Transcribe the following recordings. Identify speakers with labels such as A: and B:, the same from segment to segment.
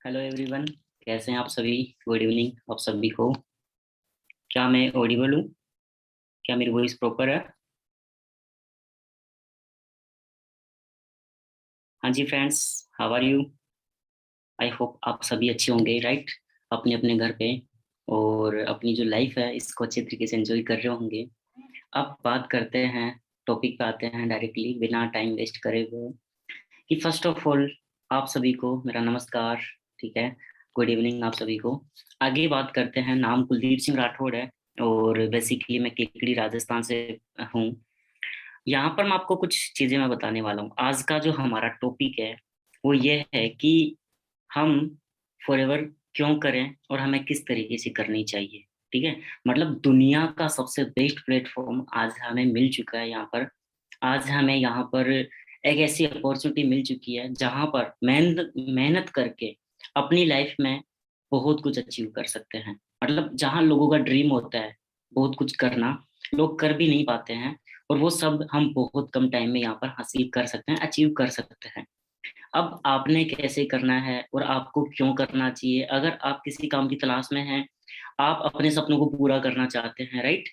A: Hello everyone. कैसे हैं आप सभी? गुड इवनिंग आप सभी को। क्या मैं ऑडिबल हूँ? क्या मेरी वॉइस प्रॉपर है? हाँ जी friends, how are you? I hope आप सभी अच्छे होंगे, राइट? अपने अपने घर पे और अपनी जो लाइफ है इसको अच्छे तरीके से एंजॉय कर रहे होंगे। अब बात करते हैं, टॉपिक पे आते हैं डायरेक्टली बिना टाइम वेस्ट करे हुए। कि फर्स्ट ऑफ ऑल आप सभी को मेरा नमस्कार। ठीक है, गुड इवनिंग आप सभी को। आगे बात करते हैं। नाम कुलदीप सिंह राठौड़ है और बेसिकली मैं केकड़ी राजस्थान से हूँ। यहाँ पर मैं आपको कुछ चीजें मैं बताने वाला हूँ। आज का जो हमारा टॉपिक है वो ये है कि हम फॉरएवर क्यों करें और हमें किस तरीके से करनी चाहिए। ठीक है, मतलब दुनिया का सबसे बेस्ट प्लेटफॉर्म आज हमें मिल चुका है यहाँ पर। आज हमें यहाँ पर एक ऐसी अपॉर्चुनिटी मिल चुकी है जहाँ पर मेहनत मेहनत करके अपनी लाइफ में बहुत कुछ अचीव कर सकते हैं। मतलब जहाँ लोगों का ड्रीम होता है बहुत कुछ करना, लोग कर भी नहीं पाते हैं, और वो सब हम बहुत कम टाइम में यहाँ पर हासिल कर सकते हैं, अचीव कर सकते हैं। अब आपने कैसे करना है और आपको क्यों करना चाहिए? अगर आप किसी काम की तलाश में हैं, आप अपने सपनों को पूरा करना चाहते हैं, राइट?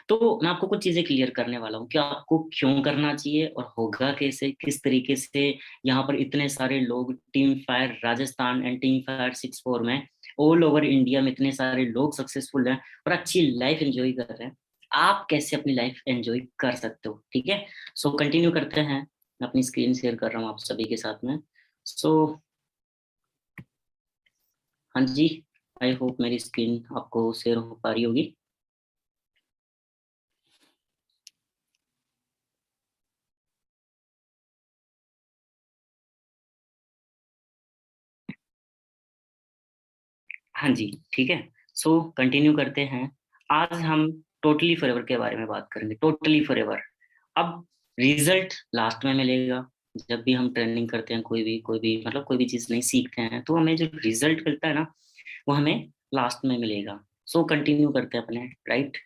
A: तो मैं आपको कुछ चीजें क्लियर करने वाला हूँ कि आपको क्यों करना चाहिए और होगा कैसे, किस तरीके से। यहाँ पर इतने सारे लोग team fire Rajasthan and team fire 64 में ऑल ओवर इंडिया में इतने सारे लोग सक्सेसफुल हैं और अच्छी लाइफ एंजॉय कर रहे हैं। आप कैसे अपनी लाइफ एंजॉय कर सकते हो? ठीक है, सो कंटिन्यू करते हैं। मैं अपनी स्क्रीन शेयर कर रहा हूँ आप सभी के साथ में। सो हाँ जी, आई होप मेरी स्क्रीन आपको शेयर हो पा रही होगी। हाँ जी, ठीक है। सो कंटिन्यू करते हैं। आज हम टोटली फॉरएवर के बारे में बात करेंगे, टोटली फॉरएवर। अब रिजल्ट लास्ट में मिलेगा। जब भी हम ट्रेनिंग करते हैं, कोई भी मतलब कोई भी चीज नहीं सीखते हैं, तो हमें जो रिजल्ट मिलता है ना वो हमें लास्ट में मिलेगा। सो कंटिन्यू करते हैं अपने, right?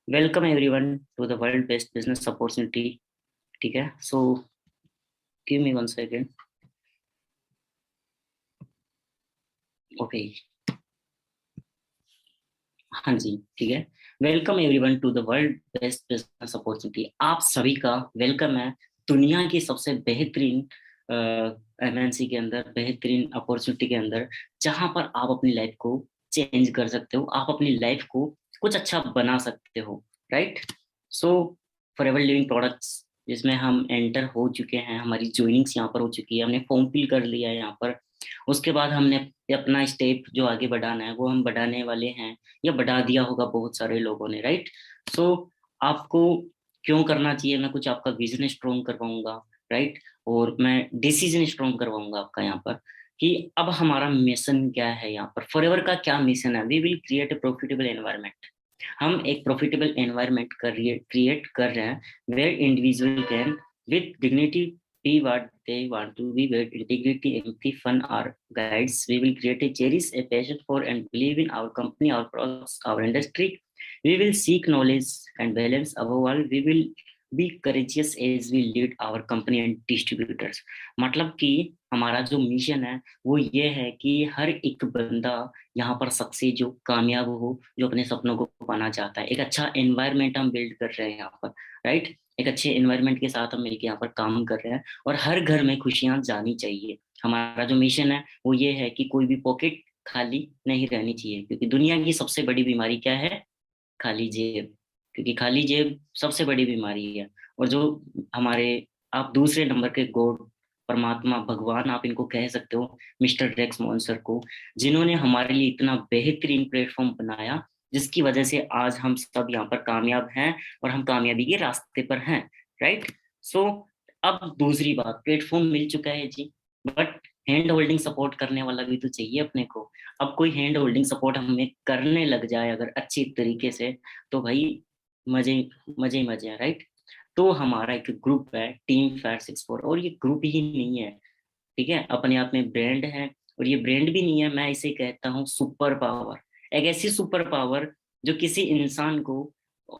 A: Welcome everyone to the world best business opportunity. ठीक है, so give me one second. Okay, हाँ जी, ठीक है। Welcome everyone to the world best business opportunity. आप सभी का वेलकम है दुनिया की सबसे बेहतरीन एमएनसी के अंदर, बेहतरीन अपॉर्चुनिटी के अंदर, जहां पर आप अपनी लाइफ को चेंज कर सकते हो, आप अपनी लाइफ को कुछ अच्छा बना सकते हो, राइट? सो फॉरएवर लिविंग प्रोडक्ट्स, जिसमें हम एंटर हो चुके हैं, हमारी ज्वाइनिंग्स यहाँ पर हो चुकी है, हमने फॉर्म फिल कर लिया है यहाँ पर। उसके बाद हमने अपना स्टेप जो आगे बढ़ाना है वो हम बढ़ाने वाले हैं, या बढ़ा दिया होगा बहुत सारे लोगों ने, राइट? सो आपको क्यों करना चाहिए, मैं कुछ आपका विजन स्ट्रॉन्ग करवाऊंगा, राइट? और मैं डिसीजन स्ट्रॉन्ग करवाऊंगा आपका यहाँ पर कि अब हमारा मिशन क्या है। यहाँ पर फॉरएवर का क्या मिशन है? We will create a profitable environment. हम एक प्रॉफिटेबल एनवायरनमेंट क्रिएट कर रहे हैं where individual can with dignity be what they want to be with integrity, empathy, fun, our guides. We will create a cherish a passion for and believe in our company, our products, our industry. We will seek knowledge and balance. Above all, we will be courageous as we lead our company and distributors. मतलब कि हमारा जो mission है वो ये है कि हर एक बंदा यहाँ पर सक्सेस, जो कामयाब हो, जो अपने सपनों को पाना चाहता है, एक अच्छा एनवायरनमेंट हम बिल्ड कर रहे हैं यहाँ पर, राइट? एक अच्छे एनवायरनमेंट के साथ हम मिलकर यहाँ पर काम कर रहे हैं और हर घर में खुशियां जानी चाहिए। हमारा जो मिशन है वो ये है कि कोई भी पॉकेट खाली नहीं रहनी चाहिए, क्योंकि दुनिया की सबसे बड़ी बीमारी क्या है? खाली जेब। क्योंकि खाली जेब सबसे बड़ी बीमारी है। और जो हमारे, आप दूसरे नंबर के गॉड, परमात्मा, भगवान आप इनको कह सकते हो, मिस्टर रेक्स मॉन्सर को, जिन्होंने हमारे लिए इतना बेहतरीन प्लेटफॉर्म बनाया, जिसकी वजह से आज हम सब यहाँ पर कामयाब हैं और हम कामयाबी के रास्ते पर हैं, राइट? सो अब दूसरी बात, प्लेटफॉर्म मिल चुका है जी, बट हैंड होल्डिंग सपोर्ट करने वाला भी तो चाहिए अपने को। अब कोई हैंड होल्डिंग सपोर्ट हमें करने लग जाए अगर अच्छी तरीके से, तो भाई मजे मजे ही मजे हैं, राइट? तो हमारा एक ग्रुप है टीम फायर 64, और ये ग्रुप ही नहीं है, ठीक है, अपने आप में ब्रांड है। और ये ब्रांड भी नहीं है, मैं इसे कहता हूँ सुपर पावर। एक ऐसी सुपर पावर जो किसी इंसान को,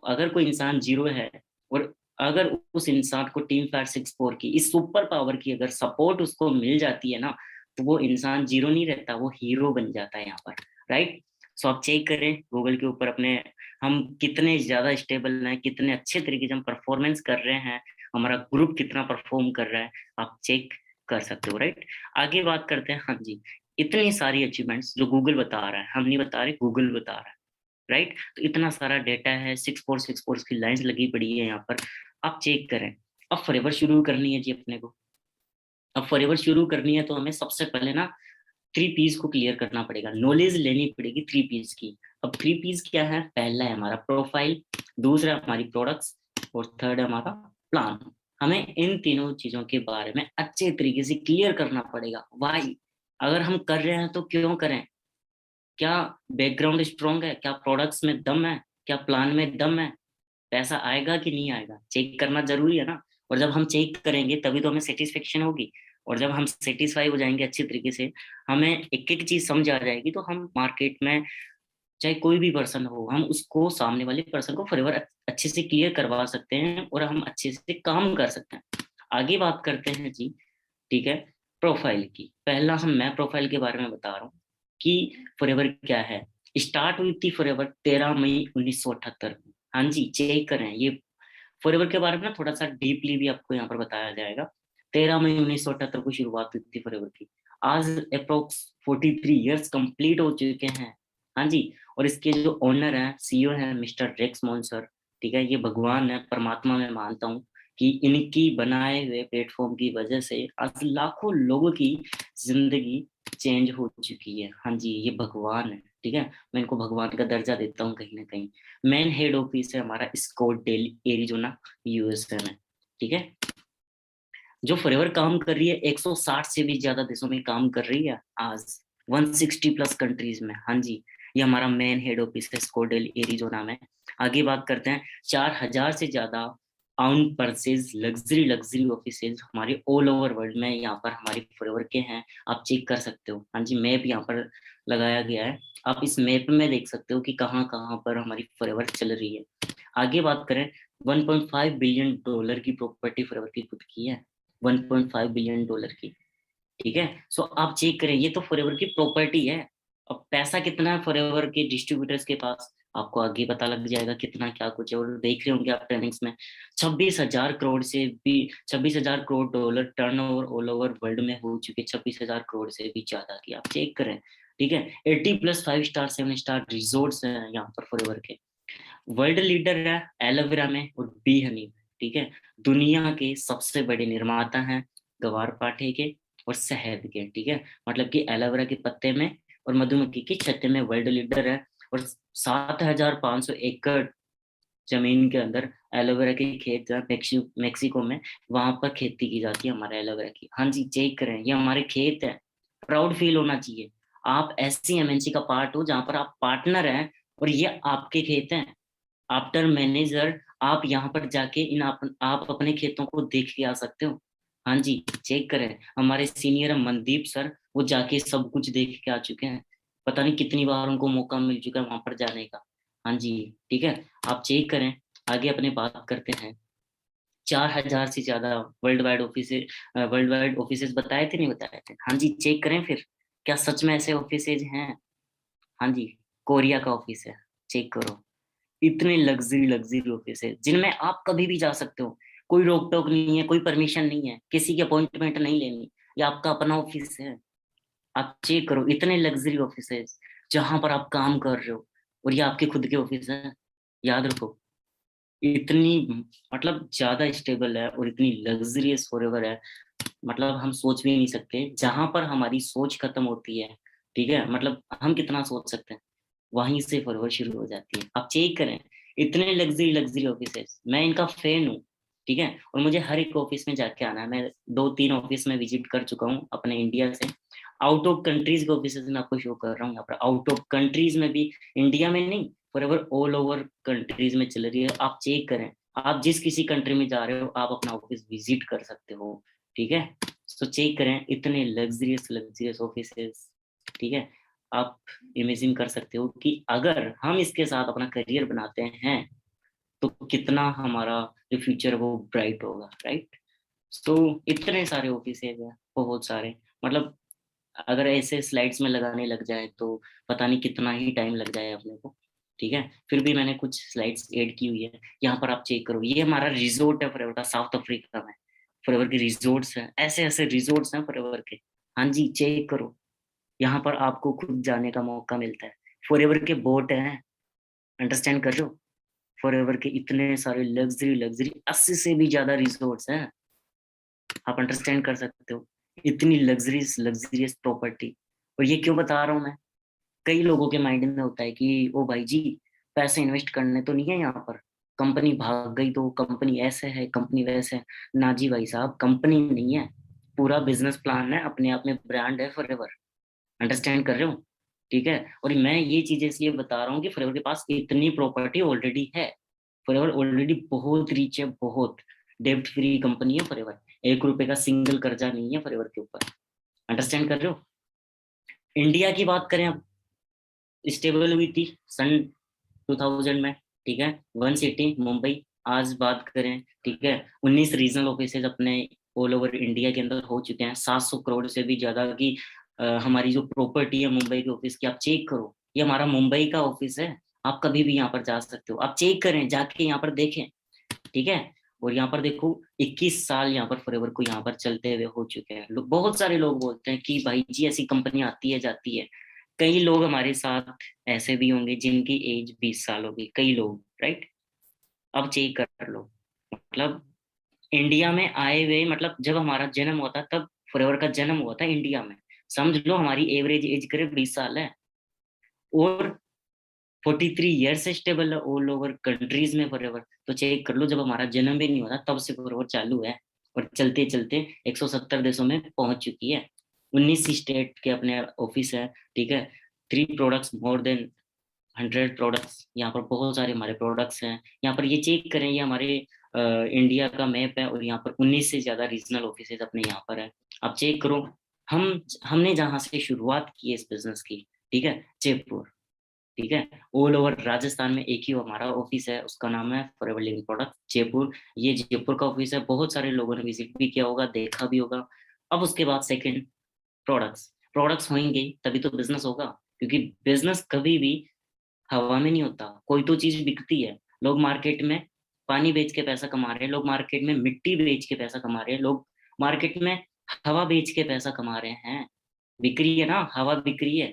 A: अगर कोई इंसान जीरो है और अगर उस इंसान को टीम फायर 64 की इस सुपर पावर की अगर सपोर्ट उसको मिल जाती है ना, तो वो इंसान जीरो नहीं रहता, वो हीरो बन जाता है यहाँ पर, राइट। सो आप चेक करें गूगल के ऊपर अपने, हम कितने ज्यादा स्टेबल हैं, कितने अच्छे तरीके से हम परफॉर्मेंस कर रहे हैं, हमारा ग्रुप कितना परफॉर्म कर रहा है, आप चेक कर सकते हो, राइट। आगे बात करते हैं, हाँ जी, इतनी सारी अचीवमेंट्स जो गूगल बता रहा है, हम नहीं बता रहे, गूगल बता रहा है, राइट। तो इतना सारा डेटा है, 6 4 की लाइंस लगी पड़ी है यहाँ पर, आप चेक करें। अब फॉरएवर शुरू करनी है जी अपने को। अब फॉरएवर शुरू करनी है तो हमें सबसे पहले ना 3 पीस को क्लियर करना पड़ेगा, नॉलेज लेनी पड़ेगी 3 पीस की। अब 3 पीस क्या है? पहला है हमारा प्रोफाइल, दूसरा हमारी प्रोडक्ट्स, और थर्ड है हमारा प्लान। हमें इन तीनों चीजों के बारे में अच्छे तरीके से क्लियर करना पड़ेगा। वाई, अगर हम कर रहे हैं तो क्यों करें? क्या बैकग्राउंड स्ट्रांग है? क्या प्रोडक्ट्स में दम है? क्या प्लान में दम है? पैसा आएगा कि नहीं आएगा, चेक करना जरूरी है ना। और जब हम चेक करेंगे तभी तो हमें सेटिस्फेक्शन होगी। और जब हम सेटिस्फाई हो जाएंगे अच्छी तरीके से, हमें एक एक चीज समझ आ जाएगी, तो हम मार्केट में चाहे कोई भी पर्सन हो, हम उसको, सामने वाले पर्सन को फॉरएवर अच्छे से क्लियर करवा सकते हैं और हम अच्छे से काम कर सकते हैं। आगे बात करते हैं जी, ठीक है, प्रोफाइल की। पहला मैं प्रोफाइल के बारे में बता रहा हूँ कि फॉरएवर क्या है। स्टार्ट हुई थी फॉरएवर 13 मई 1978 में। हाँ जी, चेक करें, ये फॉरएवर के बारे में ना थोड़ा सा डीपली भी आपको यहाँ पर बताया जाएगा। 13 मई 1978 को शुरुआत हुई थी फॉरएवर की। आज अप्रोक्स 43 ईयर्स कंप्लीट हो चुके हैं। हाँ जी। और इसके जो ओनर है, सीईओ है, मिस्टर रेक्स मॉन्सर, ठीक है, ये भगवान है, परमात्मा मैं मानता हूँ कि इनकी बनाए हुए प्लेटफॉर्म की वजह से आज लाखों लोगों की जिंदगी चेंज हो चुकी है। हाँ जी, ये भगवान है, ठीक है, मैं इनको भगवान का दर्जा देता हूँ कहीं ना कहीं। मेन हेड ऑफिस है हमारा स्कॉटडेल, एरिजोना, यूएसए में, ठीक है। जो फॉरएवर काम कर रही है 160 से भी ज्यादा देशों में काम कर रही है आज, 160+ कंट्रीज में। हाँ जी, ये हमारा मेन हेड ऑफिस है स्कॉटडेल, एरिजोना में। आगे बात करते हैं, 4000 से ज्यादा आउन परचेज लग्जरी लग्जरी ऑफिसेज हमारे ऑल ओवर वर्ल्ड में यहाँ पर हमारे फॉरएवर के हैं। आप चेक कर सकते हो। हाँ जी, मैप यहाँ पर लगाया गया है, आप इस मैप में देख सकते हो कि कहाँ कहाँ पर हमारी फॉरएवर चल रही है। आगे बात करें, 1.5 बिलियन डॉलर की प्रॉपर्टी फॉरएवर की खुद की है, 1.5 बिलियन डॉलर की, ठीक है। सो आप चेक करें, ये तो फॉरएवर की प्रॉपर्टी है। अब पैसा कितना है फॉरएवर के डिस्ट्रीब्यूटर्स के पास, आपको आगे पता लग जाएगा कितना क्या कुछ है। और देख रहे होंगे आप ट्रेंडिंग्स में, 26,000 करोड़ से भी, 26,000 crore dollar turnover all over world में हो चुके, 26,000 करोड़ से भी ज्यादा की, आप चेक करें, ठीक है। 80+ 5 स्टार 7 स्टार रिजोर्ट्स हैं यहाँ पर फॉरएवर के। वर्ल्ड लीडर है एलोवेरा में और बी हनी में, ठीक है। दुनिया के सबसे बड़े निर्माता हैं ग्वार पाठे के और शहद के, ठीक है। मतलब कि एलोवेरा के पत्ते में और मधुमक्खी की छत्ते में वर्ल्ड लीडर है। और 7,500 एकड़ जमीन के अंदर एलोवेरा के खेत है, मेक्सिको में, वहां पर खेती की जाती है हमारे एलोवेरा की। हाँ जी, चेक करें, ये हमारे खेत है, प्राउड फील होना चाहिए। आप ऐसी एमएनसी का पार्ट हो जहां पर आप पार्टनर हैं और ये आपके खेत हैं। आफ्टर मैनेजर आप यहाँ पर जाके आप अपने खेतों को देख के आ सकते हो। हाँ जी, चेक करें, हमारे सीनियर मनदीप सर, वो जाके सब कुछ देख के आ चुके हैं। पता नहीं कितनी बार उनको मौका मिल चुका है वहां पर जाने का। हाँ जी, ठीक है, आप चेक करें। आगे अपने बात करते हैं, 4,000 से ज्यादा वर्ल्ड वाइड ऑफिस बताए थे, नहीं बताए थे? हाँ जी, चेक करें फिर, क्या सच में ऐसे ऑफिस हैं? हाँ जी, कोरिया का ऑफिस है, चेक करो। इतने लग्जरी लग्जरी ऑफिस है जिनमें आप कभी भी जा सकते हो, कोई रोक टोक नहीं है, कोई परमिशन नहीं है, किसी की अपॉइंटमेंट नहीं लेनी, ये आपका अपना ऑफिस है। आप चेक करो, इतने लग्जरी ऑफिस है जहां पर आप काम कर रहे हो, और ये आपके खुद के ऑफिस है, याद रखो। इतनी, मतलब ज्यादा स्टेबल है और इतनी लग्जरियस फॉरएवर है, मतलब हम सोच भी नहीं सकते। जहां पर हमारी सोच खत्म होती है, ठीक है, मतलब हम कितना सोच सकते हैं, वहीं से फॉरवर्ड शुरू हो जाती है। आप चेक करें, इतने लग्जरी लग्जरी ऑफिस, मैं इनका फैन हूँ, ठीक है। और मुझे हर एक ऑफिस में जाके आना है, मैं 2 3 ऑफिस में विजिट कर चुका हूँ अपने इंडिया से। आउट ऑफ कंट्रीज के ऑफिस में आपको शो कर रहा हूँ यहाँ पर, आउट ऑफ कंट्रीज में भी, इंडिया में नहीं, फॉरएवर ऑल ओवर कंट्रीज में चल रही है। आप चेक करें, आप जिस किसी कंट्री में जा रहे हो आप अपना ऑफिस विजिट कर सकते हो, ठीक है। तो चेक करें, इतने लग्जरियस लग्जरियस ऑफिसेस, ठीक है। आप इमेजिन कर सकते हो कि अगर हम इसके साथ अपना करियर बनाते हैं तो कितना हमारा जो फ्यूचर है वो ब्राइट होगा, राइट। तो इतने सारे ऑफिस हैं, बहुत सारे, मतलब अगर ऐसे स्लाइड्स में लगाने लग जाए तो पता नहीं कितना ही टाइम लग जाए अपने को। ठीक है, फिर भी मैंने कुछ स्लाइड्स ऐड की हुई है। यहाँ पर आप चेक करो, ये हमारा रिजोर्ट है फॉरएवर का, साउथ अफ्रीका में फॉरएवर के रिजोर्ट्स हैं, ऐसे ऐसे रिजोर्ट्स हैं फॉरएवर के। हाँ जी, चेक करो, यहाँ पर आपको खुद जाने का मौका मिलता है। फॉरएवर के बोट हैं, अंडरस्टैंड कर रहे हो? फॉरएवर के इतने सारे लग्जरी लग्जरी 80 से भी ज्यादा रिजोर्ट्स हैं, आप अंडरस्टैंड कर सकते हो, इतनी लग्जरीज लग्जरियस प्रॉपर्टी। और ये क्यों बता रहा हूँ मैं, कई लोगों के माइंड में होता है कि ओ भाई जी, पैसे इन्वेस्ट करने तो नहीं है यहाँ पर, कंपनी भाग गई तो कंपनी ऐसे है, कंपनी वैसे है। ना जी भाई साहब, कंपनी नहीं है, पूरा बिजनेस प्लान है, अपने आप में ब्रांड है फॉरएवर। अंडरस्टैंड कर रहे हो? ठीक है, और मैं ये चीजें इसलिए बता रहा हूँ कि फॉरएवर के पास इतनी प्रॉपर्टी ऑलरेडी है। फॉरएवर ऑलरेडी बहुत रिच है, बहुत डेब्ट फ्री कंपनी है फॉरएवर। 1 रुपए का सिंगल कर्जा नहीं है फॉरएवर के ऊपर। अंडरस्टैंड कर रहे हो? इंडिया की बात करें अब, स्टेबल हुई थी सन 2000 में। ठीक है, 1 सिटी मुंबई। आज बात करें, ठीक है, 19 रीजनल ऑफिसेज अपने ऑल ओवर इंडिया के अंदर हो चुके हैं। 700 करोड़ से भी ज्यादा की हमारी जो प्रॉपर्टी है मुंबई के ऑफिस की, आप चेक करो, ये हमारा मुंबई का ऑफिस है। आप कभी भी यहाँ पर जा सकते हो, आप चेक करें, जाके यहाँ पर देखें। ठीक है, और यहाँ पर देखो, 21 साल यहाँ पर फॉरएवर को यहाँ पर चलते हुए हो चुके हैं। बहुत सारे लोग बोलते हैं कि भाई जी ऐसी कंपनी आती है जाती है। कई लोग हमारे साथ ऐसे भी होंगे जिनकी एज 20 साल होगी, कई लोग, राइट? अब चेक कर लो, मतलब इंडिया में आए हुए, मतलब जब हमारा जन्म हुआ था तब फॉरएवर का जन्म हुआ था इंडिया में। समझ लो हमारी एवरेज एज करीब 20 साल है, और 43 ईयर से स्टेबल है ऑल ओवर कंट्रीज में फॉरएवर। तो चेक कर लो, जब हमारा जन्म भी नहीं हुआ था तब से फॉरएवर चालू है, और चलते चलते 170 देशों में पहुंच चुकी है। 19 स्टेट के अपने ऑफिस है। ठीक है, 3 प्रोडक्ट्स, मोर देन 100 प्रोडक्ट्स, यहाँ पर बहुत सारे हमारे प्रोडक्ट्स हैं। यहाँ पर ये चेक करें, ये हमारे इंडिया का मैप है, और यहाँ पर 19 से ज्यादा रीजनल ऑफिसेज अपने यहाँ पर है। आप चेक करो, हमने जहाँ से शुरुआत की है इस बिजनेस की, ठीक है, जयपुर। ठीक है, ऑल ओवर राजस्थान में एक ही हमारा ऑफिस है, उसका नाम है फॉरएवर लिविंग प्रोडक्ट जयपुर। ये जयपुर का ऑफिस है, बहुत सारे लोगों ने विजिट भी किया होगा, देखा भी होगा। अब उसके बाद सेकंड, प्रोडक्ट्स। प्रोडक्ट्स होंगे तभी तो बिजनेस होगा, क्योंकि बिजनेस कभी भी हवा में नहीं होता। कोई तो चीज बिकती है, लोग मार्केट में पानी बेच के पैसा कमा रहे हैं, लोग मार्केट में मिट्टी बेच के पैसा कमा रहे हैं, लोग मार्केट में हवा बेच के पैसा कमा रहे हैं। बिक रही है ना, हवा बिक रही है,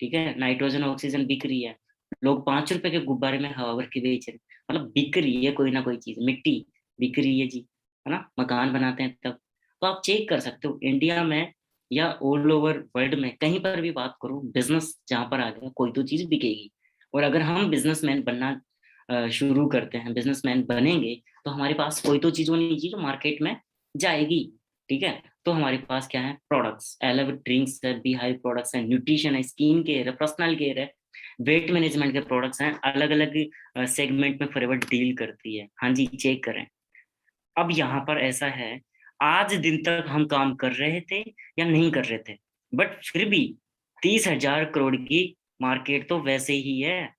A: ठीक है, नाइट्रोजन ऑक्सीजन बिक रही है। लोग 5 रुपए के गुब्बारे में हवा भर के बेच रहे हैं, मतलब बिक रही है कोई ना कोई चीज, मिट्टी बिक रही है जी, है ना, मकान बनाते हैं तब। तो आप चेक कर सकते हो इंडिया में या ऑल ओवर वर्ल्ड में कहीं पर भी बात करो, बिजनेस जहां पर आ गया कोई तो चीज बिकेगी। और अगर हम बिजनेसमैन बनना शुरू करते हैं, बिजनेसमैन बनेंगे, तो हमारे पास कोई तो चीज होनी चाहिए जो मार्केट में जाएगी। ठीक है, तो हमारे पास क्या है, प्रोडक्ट्स, एलेव ड्रिंक्स है, बीहाइव प्रोडक्ट्स है, न्यूट्रिशन है, स्किन केयर है, पर्सनल केयर है, वेट मैनेजमेंट के प्रोडक्ट्स हैं, अलग अलग सेगमेंट में फॉरएवर डील करती है। हाँ जी, चेक करें। अब यहाँ पर ऐसा है, आज दिन तक हम काम कर रहे थे या नहीं कर रहे थे, बट फिर भी 30,000 करोड़ की मार्केट तो वैसे ही है।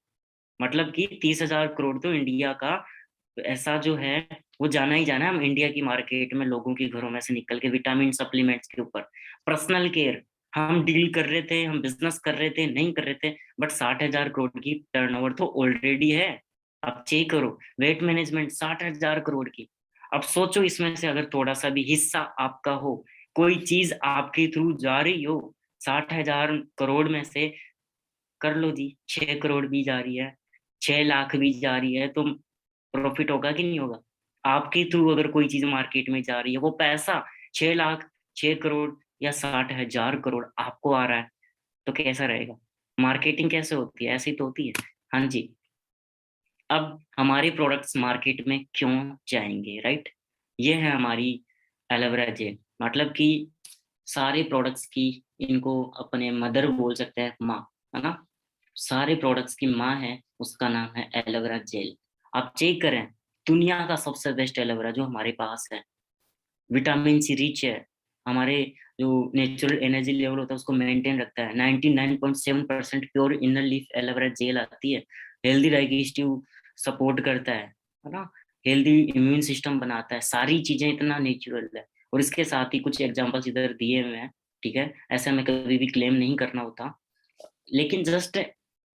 A: मतलब कि 30,000 करोड़ तो इंडिया का ऐसा जो है, वो जाना ही जाना है। हम इंडिया की मार्केट में लोगों के घरों में से निकल के विटामिन सप्लीमेंट्स के ऊपर, पर्सनल केयर, हम डील कर रहे थे, हम बिजनेस कर रहे थे, नहीं कर रहे थे, बट 60,000 करोड़ की टर्नओवर तो ऑलरेडी है। आप चेक करो, वेट मैनेजमेंट 60,000 करोड़ की। अब सोचो, इसमें से अगर थोड़ा सा भी हिस्सा आपका हो, कोई चीज आपके थ्रू जा रही हो, 60,000 करोड़ में से कर लो जी, 6 करोड़ भी जा रही है, 6 लाख भी जा रही है, तो प्रॉफिट होगा कि नहीं होगा? आपके थ्रू अगर कोई चीज मार्केट में जा रही है, वो पैसा 6 लाख, 6 करोड़ या 60,000 करोड़ आपको आ रहा है, तो कैसा रहेगा? मार्केटिंग कैसे होती है? ऐसी तो होती है। हाँ जी। अब हमारे प्रोडक्ट्स मार्केट में क्यों जाएंगे, राइट? ये है हमारी एलोवेरा जेल, मतलब कि सारे प्रोडक्ट्स की, इनको अपने मदर बोल सकते हैं, माँ, है ना। सारे प्रोडक्ट्स की माँ है, उसका नाम है एलोवेरा जेल। आप चेक करें, दुनिया का सबसे बेस्ट एलोवेरा जो हमारे पास है, विटामिन सी रिच है, हमारे जो नेचुरल एनर्जी लेवल होता है उसको मेंटेन रखता है। 99.7% pure inner leaf aloe vera gel आती है, हेल्दी डाइजेस्टिव सपोर्ट करता है ना, हेल्दी इम्यून सिस्टम बनाता है, सारी चीजें इतना नेचुरल है। और इसके साथ ही कुछ एग्जांपल्स इधर दिए हुए हैं, ठीक है, ऐसा मैं कभी भी क्लेम नहीं करना होता, लेकिन जस्ट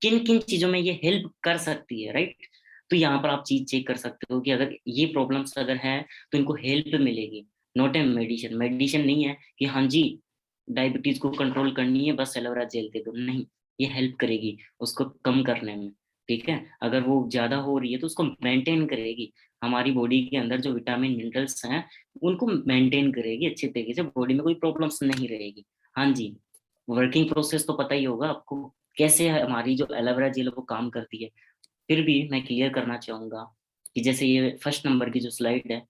A: किन किन चीजों में ये हेल्प कर सकती है, राइट। तो यहाँ पर आप चीज चेक कर सकते हो कि अगर ये प्रॉब्लम्स अगर है तो इनको हेल्प मिलेगी, नॉट ए मेडिसिन। मेडिसिन नहीं है कि हाँ जी डायबिटीज को कंट्रोल करनी है बस एलोवेरा जेल दे दो, नहीं, ये हेल्प करेगी उसको कम करने में, ठीक है। अगर वो ज्यादा हो रही है तो उसको मेंटेन करेगी, हमारी बॉडी के अंदर जो विटामिन मिनरल्स हैं उनको मेंटेन करेगी अच्छे तरीके से, बॉडी में कोई प्रॉब्लम्स नहीं रहेगी। हाँ जी, वर्किंग प्रोसेस तो पता ही होगा आपको, कैसे हमारी जो एलोवेरा जेल है वो काम करती है। फिर भी मैं क्लियर करना चाहूंगा कि जैसे ये फर्स्ट नंबर की जो स्लाइड है,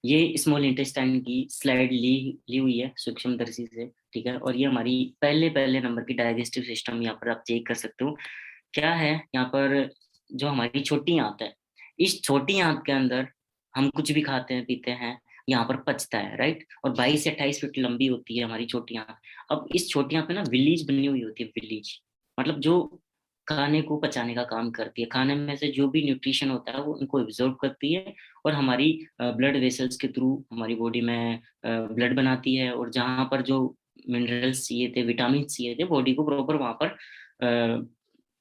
A: ये स्मॉल इंटेस्टाइन की स्लाइड ली ली हुई है सूक्ष्मदर्शी से, ठीक है। और ये हमारी पहले पहले नंबर की डाइजेस्टिव सिस्टम, यहाँ पर आप चेक कर सकते हो क्या है यहाँ पर। जो हमारी छोटी आंत है, इस छोटी आंत के अंदर हम कुछ भी खाते हैं पीते हैं, यहाँ पर पचता है, राइट। और 22 से 28 फीट लंबी होती है हमारी छोटी आंत। अब इस छोटी आंत में ना विलीज बनी हुई होती है, विलीज मतलब जो खाने को पचाने का काम करती है, खाने में से जो भी न्यूट्रिशन होता है वो उनको एब्जॉर्ब करती है, और हमारी ब्लड वेसल्स के थ्रू हमारी बॉडी में ब्लड बनाती है, और जहाँ पर जो मिनरल्स चाहिए थे, विटामिन चाहिए थे, बॉडी को प्रॉपर वहां पर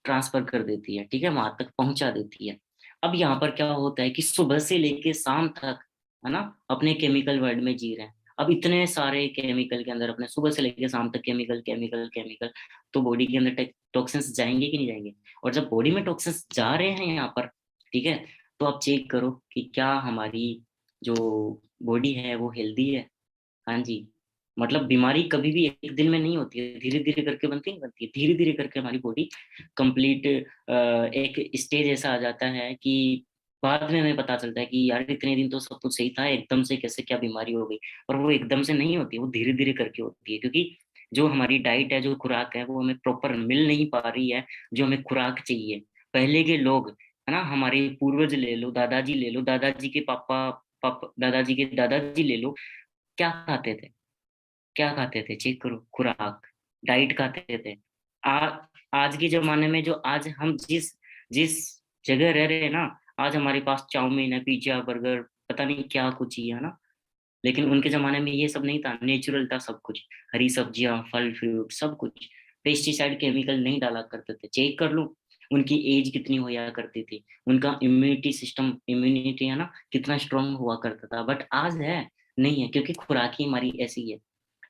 A: ट्रांसफर कर देती है, ठीक है, वहां तक पहुंचा देती है। अब यहाँ पर क्या होता है कि सुबह से लेके शाम तक, है ना, अपने केमिकल वर्ल्ड में जी रहे हैं। अब इतने सारे केमिकल के अंदर अपने सुबह से लेके शाम तक केमिकल केमिकल केमिकल, तो बॉडी के अंदर टॉक्सिन्स जाएंगे कि नहीं जाएंगे। और जब बॉडी में टॉक्सिन्स जा रहे हैं यहाँ पर, ठीक है, तो आप चेक करो कि क्या हमारी जो बॉडी है वो हेल्दी है। हाँ जी, मतलब बीमारी कभी भी एक दिन में नहीं होती है, धीरे धीरे करके बनती है, धीरे धीरे करके हमारी बॉडी कंप्लीट एक स्टेज ऐसा आ जाता है कि बाद में हमें पता चलता है कि यार इतने दिन तो सब कुछ सही था, एकदम से कैसे क्या बीमारी हो गई। और वो एकदम से नहीं होती, वो धीरे धीरे करके होती है, क्योंकि जो हमारी डाइट है, जो खुराक है, वो हमें प्रॉपर मिल नहीं पा रही है, जो हमें खुराक चाहिए। पहले के लोग, है ना, हमारे पूर्वज ले लो, दादाजी ले लो, दादाजी के पापा पापा, दादाजी के दादाजी ले लो, क्या खाते थे, क्या खाते थे, चेक करो, खुराक, डाइट खाते थे। आ, आज के जमाने में जो आज हम जिस जिस जगह रह रहे हैं ना, आज हमारे पास चाउमीन है, पिज्जा, बर्गर, पता नहीं क्या कुछ ही है ना। लेकिन उनके जमाने में ये सब नहीं था, नेचुरल था सब कुछ, हरी सब्जियां, फल फ्रूट, सब कुछ, पेस्टिसाइड केमिकल नहीं डाला करते थे। चेक कर लो उनकी एज कितनी होया करती थी, उनका इम्यूनिटी सिस्टम, इम्यूनिटी है ना, कितना स्ट्रांग हुआ करता था। बट आज है नहीं है, क्योंकि खुराक ही हमारी ऐसी है।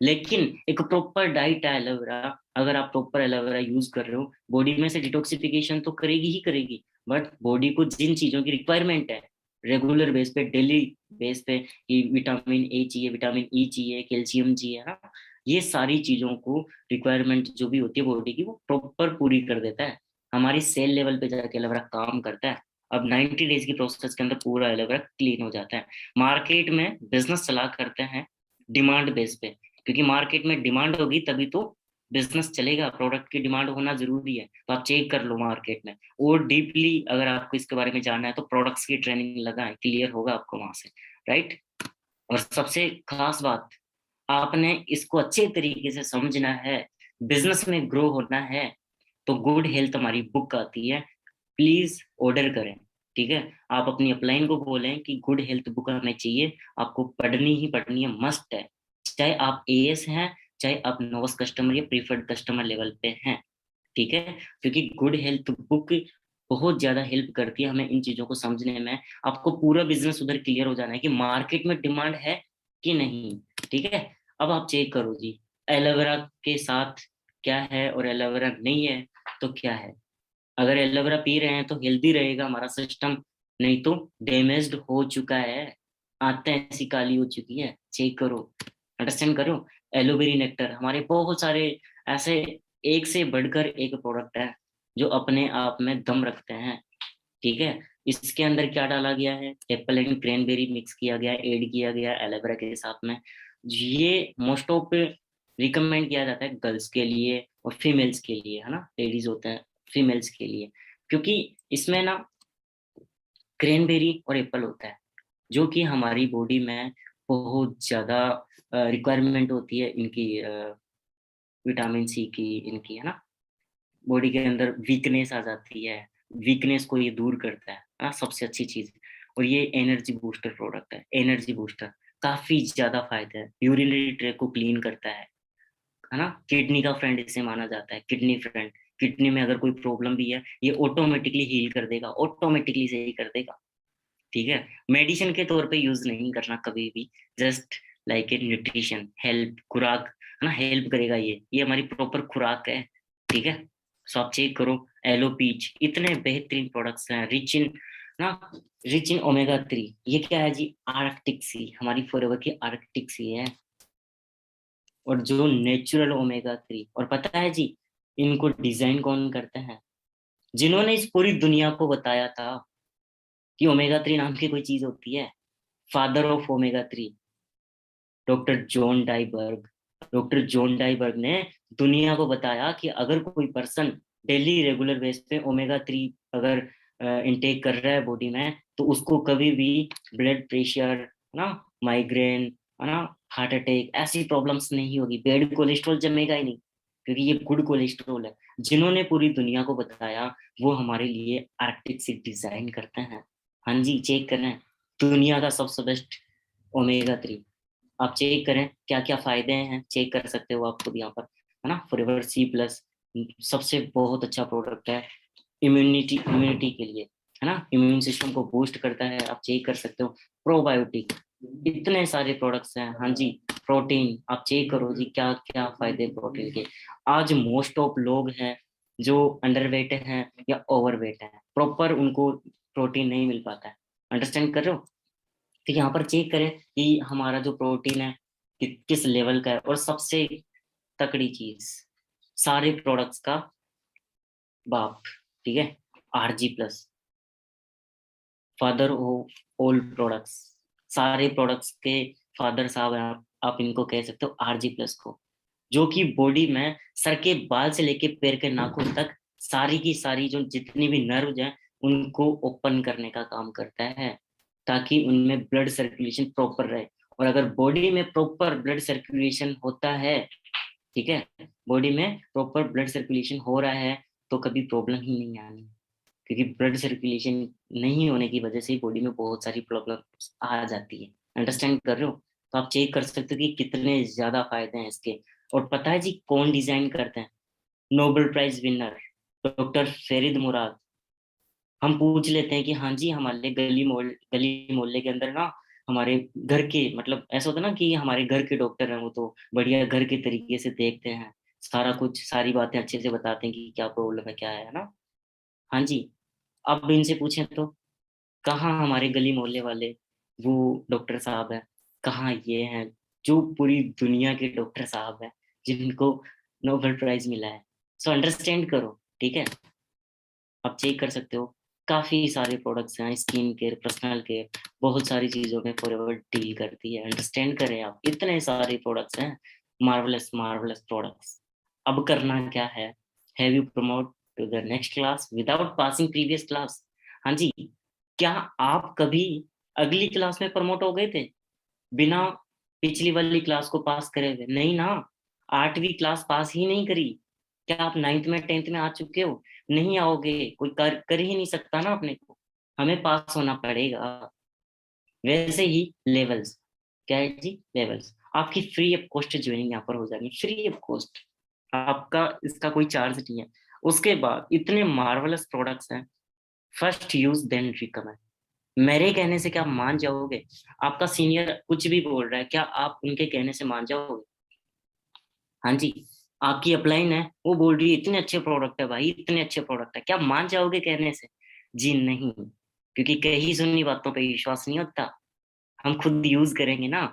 A: लेकिन एक प्रॉपर डाइट है एलोवेरा, अगर आप प्रॉपर एलोवेरा यूज कर रहे हो, बॉडी में से डिटॉक्सिफिकेशन तो करेगी ही करेगी, बट बॉडी को जिन चीजों की रिक्वायरमेंट है रेगुलर बेस पे, डेली बेस पे, कि विटामिन ए चाहिए, विटामिन ई चाहिए, कैल्शियम चाहिए, है ना, ये सारी चीजों को रिक्वायरमेंट जो भी होती है बॉडी की, वो प्रॉपर पूरी कर देता है। हमारी सेल लेवल पे जाके एलोवेरा काम करता है। अब 90 डेज की प्रोसेस के अंदर पूरा एलोवेरा क्लीन हो जाता है। मार्केट में बिजनेस चला करते हैं डिमांड बेस पे, क्योंकि मार्केट में डिमांड होगी तभी तो बिजनेस चलेगा, प्रोडक्ट की डिमांड होना जरूरी है। तो आप चेक कर लो मार्केट में, और डीपली अगर आपको इसके बारे में जानना है तो प्रोडक्ट्स की ट्रेनिंग लगाएं, क्लियर होगा आपको वहां से, राइट। और सबसे खास बात, आपने इसको अच्छे तरीके से समझना है, बिजनेस में ग्रो होना है, तो गुड हेल्थ हमारी बुक आती है, प्लीज ऑर्डर करें, ठीक है। आप अपनी अपलाइन को बोलें कि गुड हेल्थ बुक हमें चाहिए, आपको पढ़नी ही पढ़नी है, मस्ट है, चाहे आप एएस हैं, चाहे आप नोवस कस्टमर या प्रीफर्ड कस्टमर लेवल पे हैं, ठीक है। क्योंकि गुड हेल्थ बुक बहुत ज्यादा हेल्प करती है हमें इन चीजों को समझने में। आपको पूरा बिजनेस उधर क्लियर हो जाना है कि मार्केट में डिमांड है कि नहीं, ठीक है। अब आप चेक करो जी, एलोवेरा के साथ क्या है और एलोवेरा नहीं है तो क्या है। अगर एलोवेरा पी रहे हैं तो हेल्दी रहेगा हमारा सिस्टम, नहीं तो डैमेज्ड हो चुका है, आंतें ऐसी काली हो चुकी है, चेक करो, अंडरस्टैंड करो। एलोवेरी नेक्टर, हमारे बहुत सारे ऐसे एक से बढ़कर एक प्रोडक्ट है जो अपने आप में दम रखते हैं, ठीक है। इसके अंदर क्या डाला गया है, एप्पल एंड क्रैनबेरी मिक्स किया गया, ऐड किया गया एलोवेरा के साथ में। ये मोस्ट ऑफ रिकमेंड किया जाता है गर्ल्स के लिए और फीमेल्स के लिए, है ना, लेडीज होते हैं, फीमेल्स के लिए, क्योंकि इसमें ना क्रैनबेरी और एप्पल होता है, जो कि हमारी बॉडी में बहुत ज्यादा रिक्वायरमेंट होती है इनकी, विटामिन सी की, इनकी, है ना, बॉडी के अंदर वीकनेस आ जाती है, वीकनेस को ये दूर करता है ना, सबसे अच्छी चीज। और ये एनर्जी बूस्टर प्रोडक्ट है, एनर्जी बूस्टर, काफी ज्यादा फायदा है, यूरिनरी ट्रैक को क्लीन करता है, है ना, किडनी का फ्रेंड इसे माना जाता है, किडनी फ्रेंड। किडनी में अगर कोई प्रॉब्लम भी है, ये ऑटोमेटिकली हील कर देगा, ऑटोमेटिकली सही कर देगा। ठीक है, मेडिसिन के तौर पे यूज नहीं करना कभी भी, just like a nutrition, help, खुराक, है ना, हेल्प करेगा ये हमारी प्रॉपर खुराक है। ठीक है, सो आप चेक करो, एलोपीच, इतने बेहतरीन प्रोडक्ट्स हैं, रिच इन ना, रिच इन ओमेगा 3। ये क्या है जी? आर्कटिक सी, हमारी फॉरएवर की आर्कटिक सी है, और जो नेचुरल ओमेगा 3। और पता है जी, इनको डिजाइन कौन करते हैं? जिन्होंने इस पूरी दुनिया को बताया था कि ओमेगा 3 नाम की कोई चीज होती है, father of omega 3, doctor John Dyerberg. Doctor John Dyerberg ने दुनिया को बताया कि अगर कोई पर्सन डेली रेगुलर बेस पे ओमेगा 3 अगर इनटेक कर रहा है बॉडी में, तो उसको कभी भी ब्लड प्रेशर ना, माइग्रेन, है ना, हार्ट अटैक, ऐसी प्रॉब्लम्स नहीं होगी, बैड कोलेस्ट्रॉल जमेगा ही नहीं, क्योंकि ये गुड कोलेस्ट्रॉल है। जिन्होंने पूरी दुनिया को बताया, वो हमारे लिए आर्टिक से डिजाइन करते हैं। हाँ जी, चेक करें, दुनिया का सबसे बेस्ट ओमेगा 3। आप चेक करें क्या क्या फायदे हैं, चेक कर सकते हो आप खुद यहाँ पर, है ना। फॉरएवर C+ सबसे बहुत अच्छा प्रोडक्ट है इम्यूनिटी इम्यूनिटी के लिए, है ना, इम्यून सिस्टम को बूस्ट करता है, आप चेक कर सकते हो। प्रोबायोटिक, इतने सारे प्रोडक्ट्स हैं। हाँ जी, प्रोटीन, आप चेक करो जी क्या क्या फायदे प्रोटीन के। आज मोस्ट ऑफ लोग हैं जो अंडरवेट हैं या ओवरवेट हैं, प्रॉपर उनको प्रोटीन नहीं मिल पाता है, अंडरस्टैंड कर रहे हो? तो यहाँ पर चेक करें कि हमारा जो प्रोटीन है किस लेवल का है। और सबसे तकड़ी चीज, सारे प्रोडक्ट्स का बाप, ठीक है, RG+, father of all products, सारे प्रोडक्ट्स के फादर साहब हैं आप इनको कह सकते हो, RG+ को, जो कि बॉडी में सर के बाल से लेके पैर के नाखून तक सारी की सारी जो जितनी भी नर्व्स हैं, उनको ओपन करने का काम करता है, ताकि उनमें ब्लड सर्कुलेशन प्रॉपर रहे। और अगर बॉडी में प्रॉपर ब्लड सर्कुलेशन होता है, ठीक है, बॉडी में प्रॉपर ब्लड सर्कुलेशन हो रहा है, तो कभी प्रॉब्लम ही नहीं आनी, क्योंकि ब्लड सर्कुलेशन नहीं होने की वजह से बॉडी में बहुत सारी प्रॉब्लम आ जाती है। अंडरस्टैंड कर रहे हो? तो आप चेक कर सकते हो कि कितने ज्यादा फायदे हैं इसके। और पता है जी कौन डिजाइन करते हैं? नोबेल प्राइज विनर डॉक्टर फेरिद मुराद। हम पूछ लेते हैं कि हाँ जी, हमारे गली मोहल्ले के अंदर ना, हमारे घर के, मतलब ऐसा होता है ना कि हमारे घर के डॉक्टर हैं, वो तो बढ़िया घर के तरीके से देखते हैं, सारा कुछ सारी बातें अच्छे से बताते हैं कि क्या प्रॉब्लम है क्या है ना। हाँ जी, अब इनसे पूछें तो कहाँ हमारे गली मोहल्ले वाले वो डॉक्टर साहब हैं, कहाँ ये हैं जो पूरी दुनिया के डॉक्टर साहब हैं जिनको नोबेल प्राइज मिला है। सो अंडरस्टैंड करो, ठीक है, आप चेक कर सकते हो। काफी सारे प्रोडक्ट्स हैं, स्किन केयर, पर्सनल केयर, बहुत सारी चीजों में फॉरएवर डील करती है। अंडरस्टैंड करें आप, इतने सारे प्रोडक्ट्स हैं, मार्वलस मार्वलस प्रोडक्ट्स। अब करना क्या है you promote to the next class without passing previous class? हाँ जी, क्या आप कभी अगली क्लास में प्रमोट हो गए थे बिना पिछली वाली क्लास को पास करे हुए? नहीं ना, 8वीं क्लास पास ही नहीं करी। क्या आप 9th में 10th में आ चुके हो? नहीं आओगे, कोई कर ही नहीं सकता ना अपने को, हमें पास होना पड़ेगा। वैसे ही लेवल्स, क्या है जी? लेवल्स आपकी फ्री ऑफ कॉस्ट ज्वाइनिंग यहाँ पर हो जाएगी, फ्री ऑफ कॉस्ट, आपका इसका कोई चार्ज नहीं है। उसके बाद इतने मार्वलस प्रोडक्ट्स हैं, फर्स्ट यूज देन रिकमेंड। मेरे कहने से क्या मान जाओगे? आपका सीनियर कुछ भी बोल रहा है, क्या आप उनके कहने से मान जाओगे? हाँ जी, आपकी अपलाइन है, वो बोल रही है इतने अच्छे प्रोडक्ट है भाई, इतने अच्छे प्रोडक्ट है, क्या मान जाओगे कहने से? जी नहीं, क्योंकि कहीं सुनी बातों पे विश्वास नहीं होता, हम खुद यूज करेंगे ना।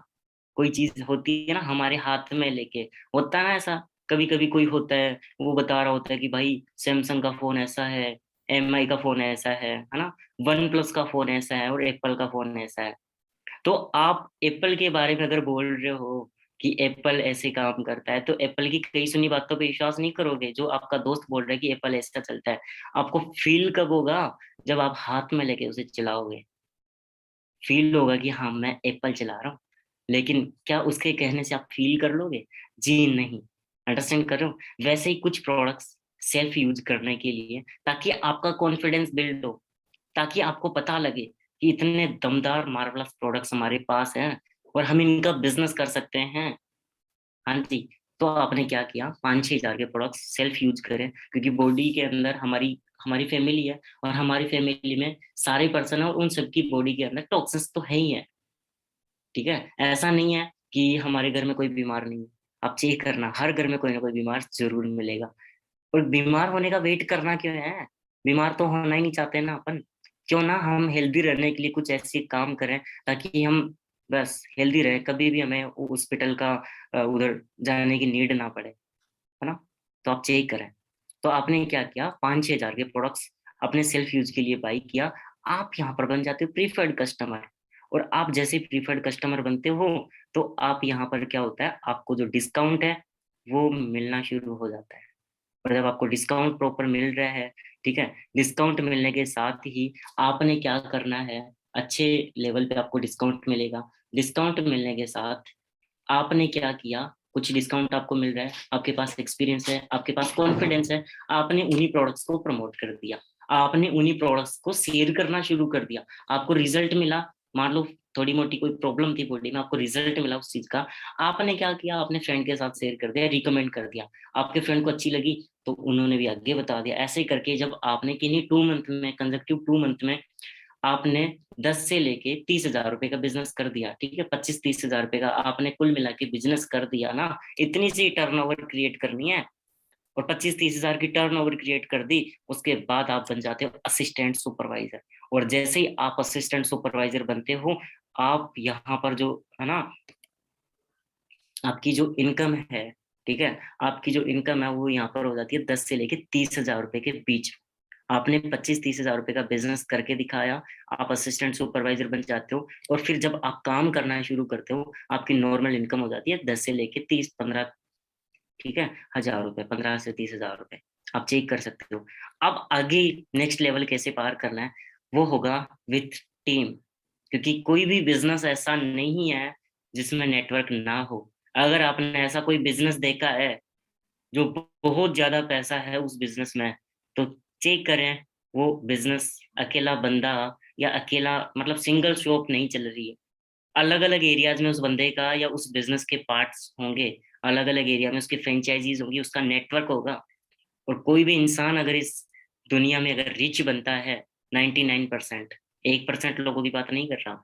A: कोई चीज होती है ना हमारे हाथ में लेके, होता है ना ऐसा, कभी कभी कोई होता है, वो बता रहा होता है कि भाई सैमसंग का फोन ऐसा है, MI का फोन ऐसा है ना, OnePlus का फोन ऐसा है, और एप्पल का फोन ऐसा है। तो आप एप्पल के बारे में अगर बोल रहे हो कि एप्पल ऐसे काम करता है, तो एप्पल की कई सुनी बातों पे विश्वास नहीं करोगे। जो आपका दोस्त बोल रहा है कि एप्पल ऐसा चलता है, आपको फील कब होगा? जब आप हाथ में लेके उसे चलाओगे, फील होगा कि हाँ मैं एप्पल चला रहा हूँ। लेकिन क्या उसके कहने से आप फील कर लोगे? जी नहीं। अंडरस्टैंड कर रहे हो? वैसे ही कुछ प्रोडक्ट्स सेल्फ यूज करने के लिए, ताकि आपका कॉन्फिडेंस बिल्ड हो, ताकि आपको पता लगे कि इतने दमदार मार्वलस प्रोडक्ट्स हमारे पास हैं और हम इनका बिजनेस कर सकते हैं। हाँ जी, तो आपने क्या किया, 5-6 हजार के प्रोडक्ट्स सेल्फ यूज करें, क्योंकि बॉडी के अंदर हमारी हमारी फैमिली है, और हमारी फैमिली में सारे पर्सन है, और उन सबकी बॉडी के अंदर टॉक्सिन्स तो है ही है। ठीक है, ऐसा नहीं है कि हमारे घर में कोई बीमार नहीं है। आप चेक करना, हर घर में कोई ना कोई बीमार जरूर मिलेगा। और बीमार होने का वेट करना क्यों है, बीमार तो होना ही नहीं चाहते ना अपन। क्यों ना हम हेल्दी रहने के लिए कुछ ऐसे काम करें ताकि हम बस हेल्दी रहे, कभी भी हमें हॉस्पिटल का उधर जाने की नीड ना पड़े, है ना। तो आप चेक करें। तो आपने क्या किया, 5-6 हजार के प्रोडक्ट्स अपने सेल्फ यूज के लिए बाई किया। आप यहाँ पर बन जाते हो प्रीफर्ड कस्टमर। और आप जैसे प्रीफर्ड कस्टमर बनते हो, तो आप यहाँ पर क्या होता है, आपको जो डिस्काउंट है वो मिलना शुरू हो जाता है। और जब आपको डिस्काउंट प्रॉपर मिल रहा है, ठीक है, डिस्काउंट मिलने के साथ ही आपने क्या करना है, अच्छे लेवल पे आपको डिस्काउंट मिलेगा। डिस्काउंट मिलने के साथ आपने क्या किया, कुछ डिस्काउंट आपको मिल रहा है, आपके पास एक्सपीरियंस है, आपके पास कॉन्फिडेंस है, आपने उन्हीं प्रोडक्ट्स को प्रमोट कर दिया, आपने उन्हीं प्रोडक्ट्स को शेयर करना शुरू कर दिया। आपको रिजल्ट मिला, मान लो थोड़ी मोटी कोई प्रॉब्लम थी बॉडी में, आपको रिजल्ट मिला उस चीज का, आपने क्या किया, आपने फ्रेंड के साथ शेयर कर दिया, रिकमेंड कर दिया, आपके फ्रेंड को अच्छी लगी तो उन्होंने भी आगे बता दिया। ऐसे करके जब आपने किन्हीं 2 मंथ में, कंसेक्टिव 2 मंथ में आपने 10 से लेके 30 हजार रुपए का बिजनेस कर दिया, ठीक है, 25-30 हजार रुपए का आपने कुल मिला के बिजनेस कर दिया ना, इतनी सी टर्नओवर क्रिएट करनी है, और 25-30 हजार की टर्नओवर क्रिएट कर दी, उसके बाद आप बन जाते हो असिस्टेंट सुपरवाइजर। और जैसे ही आप असिस्टेंट सुपरवाइजर बनते हो, आप यहाँ पर जो है ना, आपकी जो इनकम है, ठीक है, आपकी जो इनकम है वो यहाँ पर हो जाती है 10 से लेके 30 हजार रुपए के बीच। आपने 25-30 हजार रुपए का बिजनेस करके दिखाया, आप असिस्टेंट सुपरवाइजर बन जाते हो, और फिर जब आप काम करना शुरू करते हो, आपकी नॉर्मल इनकम हो जाती है 10 से लेके 30-15, ठीक है, हजार रुपए, 15 से 30 हजार रुपए। आप चेक कर सकते हो। अब आगे नेक्स्ट लेवल कैसे पार करना है, वो होगा विथ टीम। क्योंकि कोई भी बिजनेस ऐसा नहीं है जिसमें नेटवर्क ना हो। अगर आपने ऐसा कोई बिजनेस देखा है जो बहुत ज्यादा पैसा है उस बिजनेस में, तो चेक करें, वो बिजनेस अकेला बंदा या अकेला मतलब सिंगल शॉप नहीं चल रही है। अलग अलग एरियाज में उस बंदे का या उस बिजनेस के पार्ट्स होंगे, अलग अलग एरिया में उसकी फ्रेंचाइजीज होंगी, उसका नेटवर्क होगा। और कोई भी इंसान अगर इस दुनिया में अगर रिच बनता है, 99%, 1% लोगों की बात नहीं कर रहा,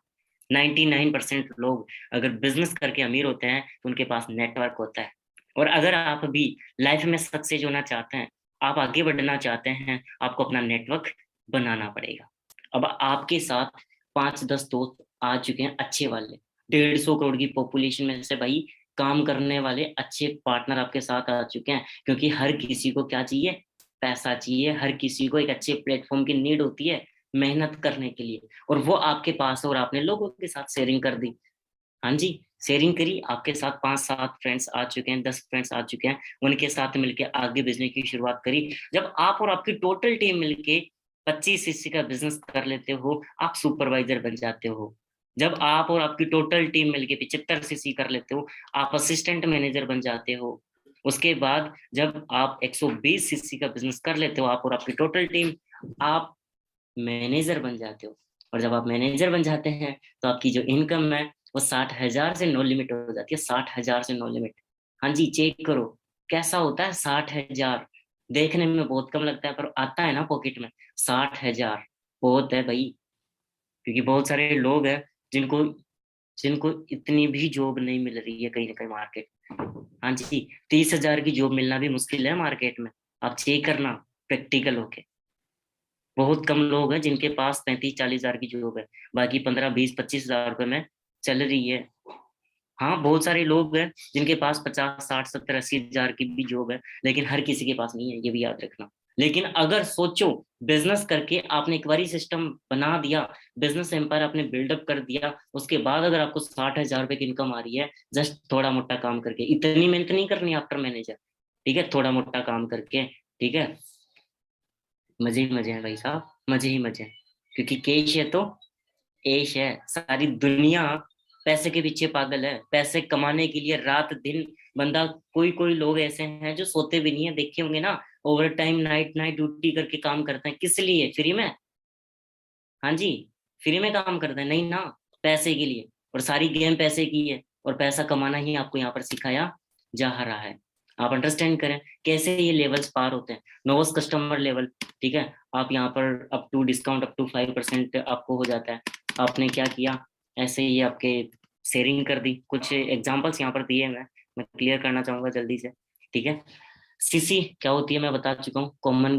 A: 99% लोग अगर बिजनेस करके अमीर होते हैं तो उनके पास नेटवर्क होता है। और अगर आप भी लाइफ में सक्सेस होना चाहते हैं, आप आगे बढ़ना चाहते हैं, आपको अपना नेटवर्क बनाना पड़ेगा। अब आपके साथ 5-10 दोस्त आ चुके हैं अच्छे वाले, 150 करोड़ की पॉपुलेशन में से भाई काम करने वाले अच्छे पार्टनर आपके साथ आ चुके हैं। क्योंकि हर किसी को क्या चाहिए, पैसा चाहिए, हर किसी को एक अच्छे प्लेटफॉर्म की नीड होती है मेहनत करने के लिए, और वो आपके पास है, और आपने लोगों के साथ शेयरिंग कर दी। हाँ जी, शेयरिंग करी, आपके साथ 5-7 फ्रेंड्स आ चुके हैं, 10 फ्रेंड्स आ चुके हैं, उनके साथ मिलके आगे बिजनेस की शुरुआत करी। जब आप और आपकी टोटल टीम मिलके 25 हिस्से का बिजनेस कर लेते हो, आप सुपरवाइजर बन जाते हो। जब आप और आपकी टोटल टीम मिलके 75 सीसी कर लेते हो, आप असिस्टेंट मैनेजर बन जाते हो। उसके बाद जब आप 120 सीसी का बिजनेस कर लेते हो, आप और आपकी टोटल टीम, आप मैनेजर बन जाते हो। और जब आप मैनेजर बन जाते हैं तो आपकी जो इनकम है वो 60 हजार से नो लिमिट हो जाती है, 60 हजार से नो लिमिट। हाँ जी, चेक करो कैसा होता है 60 हजार। देखने में बहुत कम लगता है पर आता है ना पॉकेट में, 60 हजार बहुत है भाई। क्योंकि बहुत सारे लोग हैं जिनको जिनको इतनी भी जॉब नहीं मिल रही है कहीं ना कहीं मार्केट। हाँ जी, 30 हजार की जॉब मिलना भी मुश्किल है मार्केट में। आप चेक करना प्रैक्टिकल होके, बहुत कम लोग हैं जिनके पास 35-40 हजार की जॉब है, बाकी 15-20-25 हजार रुपए में चल रही है। हाँ, बहुत सारे लोग हैं जिनके पास 50-60-70-80 हजार की भी जॉब है, लेकिन हर किसी के पास नहीं है, ये भी याद रखना। लेकिन अगर सोचो, बिजनेस करके आपने एक बारी सिस्टम बना दिया, बिजनेस एम्पायर आपने बिल्डअप कर दिया, उसके बाद अगर आपको 60 हजार रुपए की इनकम आ रही है, जस्ट थोड़ा मोटा काम करके, इतनी मेहनत नहीं करनी आफ्टर मैनेजर, ठीक है, थोड़ा मोटा काम करके, ठीक है, मजे ही मजे हैं भाई साहब, मजे ही मजे हैं। क्योंकि कैश है तो ऐश है। सारी दुनिया पैसे के पीछे पागल है, पैसे कमाने के लिए रात दिन बंदा, कोई कोई लोग ऐसे हैं जो सोते भी नहीं है, देखे होंगे ना, over time night night duty करके काम करते हैं, किस लिए, फ्री में। हाँ जी, फ्री में काम करते हैं नहीं ना, पैसे के लिए। और सारी गेम पैसे की है, और पैसा कमाना ही आपको यहाँ पर सिखाया जा रहा है। आप अंडरस्टैंड करें कैसे ये लेवल्स पार होते हैं। नोवस कस्टमर लेवल, ठीक है, आप यहाँ पर up to discount up to 5% आपको हो जाता है। आपने क्या किया, ऐसे ही आपके शेयरिंग कर दी। कुछ एग्जांपल्स यहाँ पर दिए मैं क्लियर करना चाहूंगा जल्दी से, ठीक है। सीसी क्या होती है मैं बता चुका हूँ, कॉमन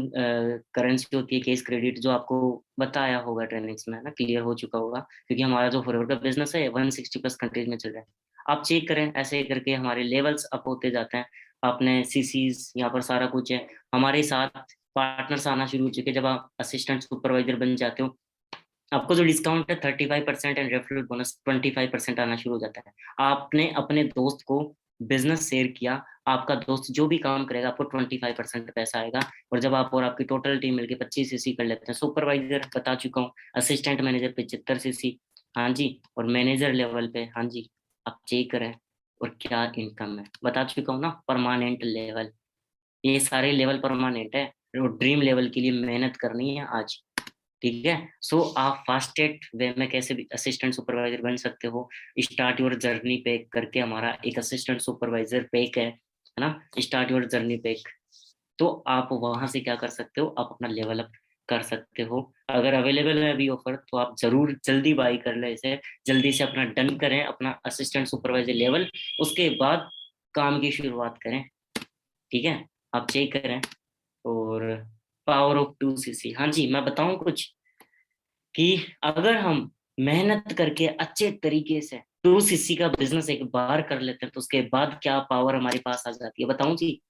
A: करेंसी होती है केस क्रेडिट, जो आपको बताया होगा ट्रेनिंग्स में, है ना, क्लियर हो चुका होगा, क्योंकि हमारा जो फॉरवर्ड का बिजनेस है 160 प्लस कंट्रीज में चल रहा है। आप चेक करें, ऐसे करके हमारे लेवल्स अप होते जाते हैं। आपने सीसीज यहाँ पर सारा कुछ है। हमारे साथ पार्टनर्स आना शुरू हो चुके हैं। जब आप असिस्टेंट सुपरवाइजर बन जाते हो, आपको जो डिस्काउंट है 35% एंड रेफरल बोनस 25% आना शुरू हो जाता है। आपने अपने दोस्त को बिजनेस शेयर किया, आपका दोस्त जो भी काम करेगा आपको 25% पैसा आएगा। और जब आप और आपकी टोटल टीम मिलकर 25 सीसी कर लेते हैं, सुपरवाइजर बता चुका हूँ, असिस्टेंट मैनेजर 75 सीसी, हाँ जी, और मैनेजर लेवल पे, हाँ जी, आप चेक करें। और क्या इनकम है बता चुका हूँ ना, परमानेंट लेवल। ये सारे लेवल परमानेंट है। और ड्रीम लेवल के लिए मेहनत करनी है आज, ठीक है। सो आप फास्टेस्ट वे में कैसे भी असिस्टेंट सुपरवाइजर बन सकते हो। स्टार्ट योर जर्नी पैक करके हमारा एक असिस्टेंट सुपरवाइजर पैक है ना, स्टार्ट योर जर्नी पैक। तो आप वहां से क्या कर सकते हो, आप अपना लेवल अप कर सकते हो। अगर अवेलेबल है अभी ऑफर, तो आप जरूर जल्दी बाई कर ले इसे, जल्दी से अपना डन करें अपना असिस्टेंट सुपरवाइजर लेवल, उसके बाद काम की शुरुआत करें, ठीक है। आप चेक करें। और पावर ऑफ 2 सीसी, हाँ जी, मैं बताऊं कुछ, कि अगर हम मेहनत करके अच्छे तरीके से 2 सीसी का बिजनेस एक बार कर लेते हैं, तो उसके बाद क्या पावर हमारे पास आ जाती है बताऊं जी।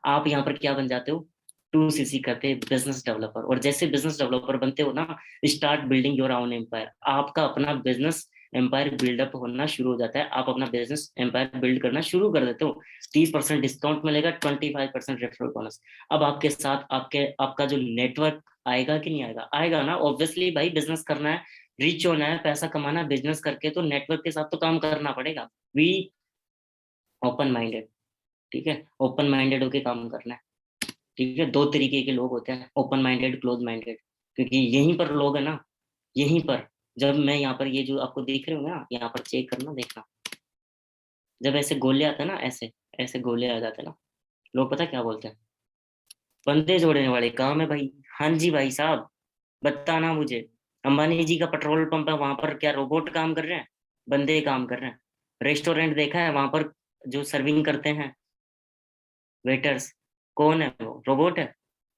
A: आप यहाँ पर क्या बन जाते हो, 2 सीसी करते बिजनेस डेवलपर। और जैसे बिजनेस डेवलपर बनते हो ना, start building your own empire. आपका अपना बिजनेस एम्पायर बिल्डअप होना शुरू हो जाता है, आप अपना बिजनेस एम्पायर बिल्ड करना शुरू कर देते हो। 30% डिस्काउंट मिलेगा, 25% रेफरल बोनस। अब आपके साथ आपका जो नेटवर्क आएगा कि नहीं आएगा, आएगा ना, ऑब्वियसली भाई, बिजनेस करना है, रिच होना है, पैसा कमाना है बिजनेस करके, तो नेटवर्क के साथ तो काम करना पड़ेगा। वी ओपन माइंडेड, ठीक है, ओपन माइंडेड होके काम करना है, ठीक है। दो तरीके के लोग होते हैं, ओपन माइंडेड, क्लोज माइंडेड, क्योंकि यहीं पर लोग है ना, यहीं पर, जब मैं यहाँ पर ये जो आपको देख रहे हो ना, यहाँ पर चेक करना, देखना, जब ऐसे गोले आते हैं ना, ऐसे ऐसे गोले आ जाते हैं ना, लोग पता है क्या बोलते हैं, बंदे जोड़ने वाले काम है भाई। हाँ जी भाई साहब, बताना मुझे, अंबानी जी का पेट्रोल पंप है, वहां पर क्या रोबोट काम कर रहे हैं, बंदे काम कर रहे हैं। रेस्टोरेंट देखा है, वहां पर जो सर्विंग करते हैं वेटर्स, कौन है वो, रोबोट है,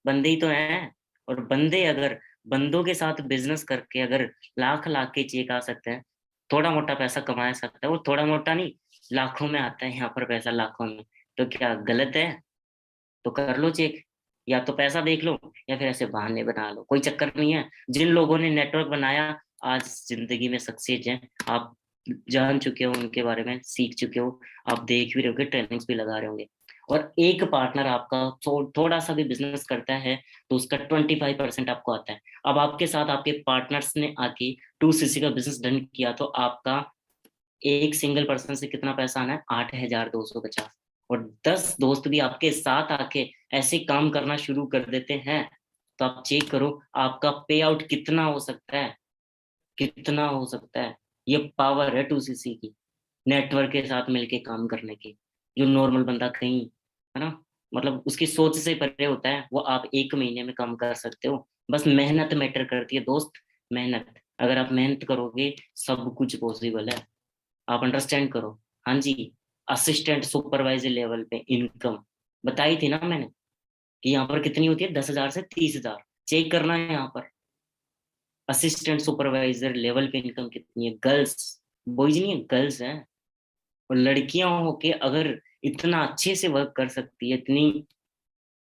A: बंदे ही तो हैं। और बंदे अगर बंदों के साथ बिजनेस करके अगर लाख लाख के चेक आ सकते हैं, थोड़ा मोटा पैसा कमा सकता है, वो थोड़ा मोटा नहीं, लाखों में आता है यहाँ पर पैसा, लाखों में। तो क्या गलत है, तो कर लो चेक, या तो पैसा देख लो, या फिर ऐसे बहाने बना लो, कोई चक्कर नहीं है। जिन लोगों ने नेटवर्क बनाया, आज जिंदगी में सक्सेस है। आप जान चुके हो उनके बारे में, सीख चुके हो, आप देख भी रहे होगे, ट्रेनिंग्स भी लगा रहे होंगे। और एक पार्टनर आपका थोड़ा सा भी बिजनेस करता है, तो उसका 25% आपको आता है। अब आपके साथ आपके पार्टनर्स ने आके 2 सीसी का बिजनेस डन किया, तो आपका एक सिंगल पर्सन से कितना पैसा आना है, 8,250। और 10 दोस्त भी आपके साथ आके ऐसे काम करना शुरू कर देते हैं, तो आप चेक करो आपका पे आउट कितना हो सकता है, कितना हो सकता है। ये पावर है 2 सीसी की, नेटवर्क के साथ मिलके काम करने की, जो नॉर्मल बंदा कहीं, है ना, मतलब उसकी सोच से परे होता है, वो आप 1 महीने में काम कर सकते हो। बस मेहनत मैटर करती है दोस्त, मेहनत। अगर आप मेहनत करोगे, सब कुछ पॉसिबल है, आप अंडरस्टैंड करो। हाँ जी, असिस्टेंट सुपरवाइजर लेवल पे इनकम बताई थी ना मैंने, कि यहाँ पर कितनी होती है, 10,000 से 30,000। चेक करना है यहाँ पर असिस्टेंट सुपरवाइजर लेवल पे इनकम कितनी है। गर्ल्स, बॉयज नहीं है, गर्ल्स हैं। और लड़कियां होके अगर इतना अच्छे से वर्क कर सकती है, इतनी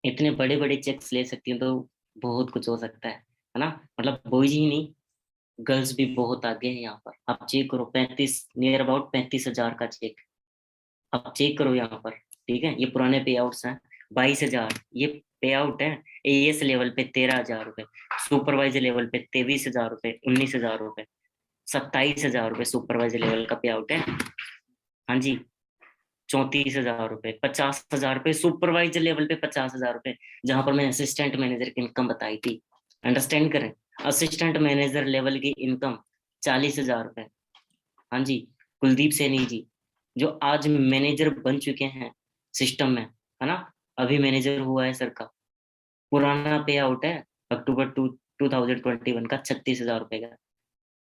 A: इतने बड़े बड़े चेक्स ले सकती है, तो बहुत कुछ हो सकता है ना। मतलब बॉयज ही नहीं, गर्ल्स भी बहुत आगे हैं यहाँ पर। आप चेक करो, 35 नियर अबाउट 35,000 का चेक, आप चेक करो यहाँ पर, ठीक है। ये पुराने पे आउट्स हैं, 22,000 ये पे आउट है। एएस लेवल पे 13,000 रुपए, सुपरवाइजर लेवल पे 23,000 रुपए, 19,000 रुपए, 27,000 रुपए सुपरवाइजर लेवल का पे आउट है। हाँ जी, 34,000 रुपए, 50,000 रुपए सुपरवाइजर लेवल पे, 50,000 रुपए, जहां पर मैंने असिस्टेंट मैनेजर की इनकम बताई थी। अंडरस्टैंड करें, असिस्टेंट मैनेजर लेवल की इनकम 40,000 रुपए। हाँ जी, कुलदीप सैनी जी, जो आज मैनेजर बन चुके हैं सिस्टम में, है ना। अभी मैनेजर हुआ है सर का, पुराना पे आउट है अक्टूबर 2021 का 36,000 रुपए का,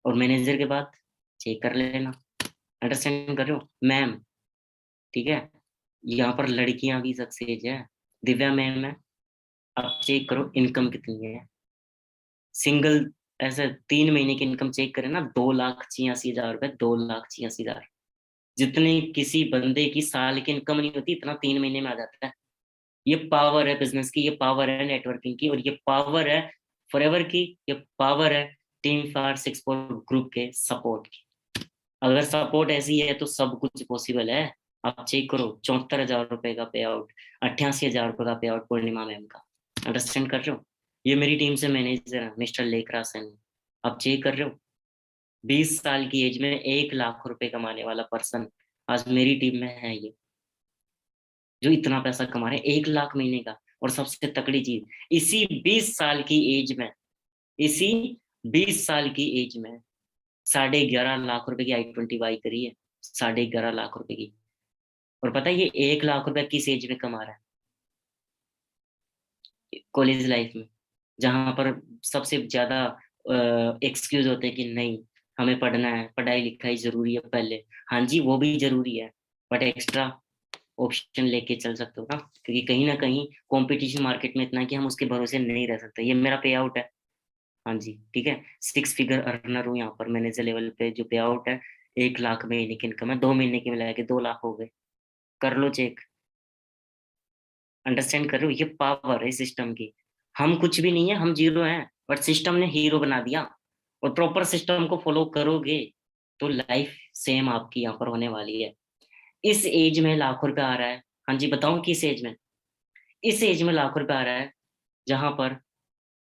A: और मैनेजर के बाद चेक कर लेना। अंडरस्टैंड कर रहे हो मैम, ठीक है। यहाँ पर लड़कियां भी सक्सेस है, दिव्या मैम है। अब चेक करो इनकम कितनी है, सिंगल ऐसे 3 महीने की इनकम चेक करें ना, 2,86,000 रुपए, 2,86,000। जितनी किसी बंदे की साल की इनकम नहीं होती, इतना 3 महीने में आ जाता है। ये पावर है बिजनेस की, ये पावर है नेटवर्किंग की, और ये पावर है फॉरएवर की, ये पावर है टीम फार 6 ग्रुप के सपोर्ट की। अगर सपोर्ट ऐसी है तो सब कुछ पॉसिबल है। आप चेक करो, 74,000 रुपए का पे आउट, 88,000 रुपए का पे आउट पूर्णिमा मैम का। अंडरस्टैंड कर रहे हो। ये मेरी टीम से मैनेजर है मिस्टर लेकरा सेन। आप चेक कर रहे हो, 20 साल की एज में 1 लाख रुपए कमाने वाला पर्सन आज मेरी टीम में है, ये जो इतना पैसा कमा रहे हैं 1 लाख महीने का। और सबसे तकड़ी चीज, इसी 20 साल की एज में, इसी 20 साल की एज में 11.5 लाख रुपए की I-20 करी है, 11.5 लाख रुपए की। और पता है ये 1 लाख रुपए किस एज में कमा रहा है, कॉलेज लाइफ में, जहां पर सबसे ज्यादा एक्सक्यूज होते हैं कि नहीं हमें पढ़ना है, पढ़ाई लिखाई जरूरी है पहले। हाँ जी वो भी जरूरी है, बट एक्स्ट्रा ऑप्शन लेके चल सकते हो ना, क्योंकि कहीं ना कहीं कंपटीशन मार्केट में इतना है कि हम उसके भरोसे नहीं रह सकते। ये मेरा पे आउट है, हाँ जी ठीक है। 6 फिगर अर्नर हूँ यहाँ पर मैनेजर लेवल पे, जो पे आउट है 1 लाख महीने की इनकम है, 2 महीने की मिला के 2 लाख हो गए। कर लो चेक। अंडरस्टैंड कर रहे हो, ये पावर है सिस्टम की। हम कुछ भी नहीं है, हम जीरो हैं, बट सिस्टम ने हीरो बना दिया। और प्रॉपर सिस्टम को फॉलो करोगे तो लाइफ सेम आपकी यहाँ पर होने वाली है। इस एज में लाखों रुपए आ रहा है, हाँ जी बताऊं किस एज में, इस एज में लाखों रुपए आ रहा है जहां पर,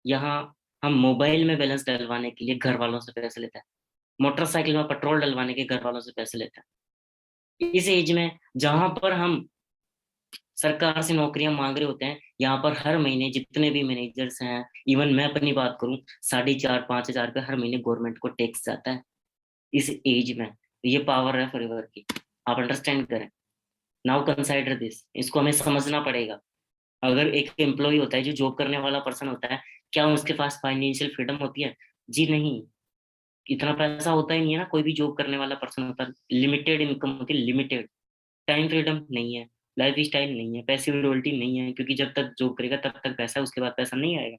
A: यहाँ हम मोबाइल में बैलेंस डलवाने के लिए घर वालों से पैसे लेते हैं, मोटरसाइकिल में पेट्रोल डलवाने के घर वालों से पैसे लेते हैं। इस एज में जहां पर हम सरकार से नौकरियां मांग रहे होते हैं, यहाँ पर हर महीने जितने भी मैनेजर्स हैं, इवन मैं अपनी बात करूं, 4,500-5,000 रुपये हर महीने गवर्नमेंट को टैक्स जाता है इस एज में। ये पावर है फॉरएवर की, आप अंडरस्टैंड करें। नाउ कंसाइडर दिस, इसको हमें समझना पड़ेगा। अगर एक एम्प्लॉय होता है जो जॉब करने वाला पर्सन होता है, क्या उसके पास फाइनेंशियल फ्रीडम होती है? जी नहीं, इतना पैसा होता ही नहीं है ना। कोई भी जॉब करने वाला पर्सन होता है, लिमिटेड इनकम होती है, लिमिटेड। टाइम फ्रीडम नहीं है, लाइफ स्टाइल नहीं है, पैसिव रॉयल्टी नहीं है, क्योंकि जब तक जॉब करेगा तब तक पैसा है, उसके बाद पैसा नहीं आएगा।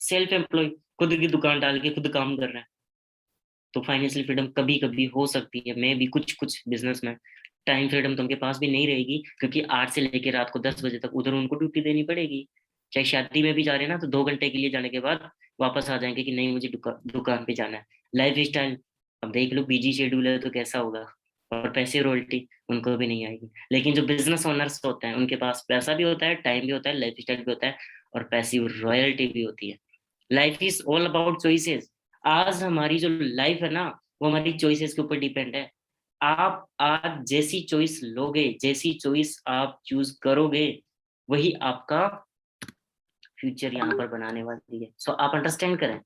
A: सेल्फ एम्प्लॉय, खुद की दुकान डाल के खुद काम कर रहे हैं, तो फाइनेंशियल फ्रीडम कभी कभी हो सकती है, मैं भी कुछ कुछ बिजनेस में। टाइम फ्रीडम तो उनके पास भी नहीं रहेगी, क्योंकि 8 से लेकर रात को 10 बजे तक उधर उनको ड्यूटी देनी पड़ेगी। चाहे शादी में भी जा रहे हैं ना, तो 2 घंटे के लिए जाने के बाद वापस आ जाएंगे कि नहीं मुझे दुकान पे जाना है। लाइफ स्टाइल, अब देख लो बिजी शेड्यूल है तो कैसा होगा। और पैसे रॉयल्टी उनको भी नहीं आएगी। लेकिन जो बिजनेस ओनर्स होते हैं उनके पास पैसा भी होता है, टाइम भी होता है, लाइफ स्टाइल भी होता है, और पैसिव रॉयल्टी भी होती है। Life is all about choices. आज हमारी जो लाइफ है ना, वो हमारी चॉइसेस के ऊपर डिपेंड है। आप आज जैसी चॉइस लोगे, जैसी चॉइस आप चूज करोगे, वही आपका फ्यूचर यहाँ पर बनाने वाली है। सो आप अंडरस्टैंड करें,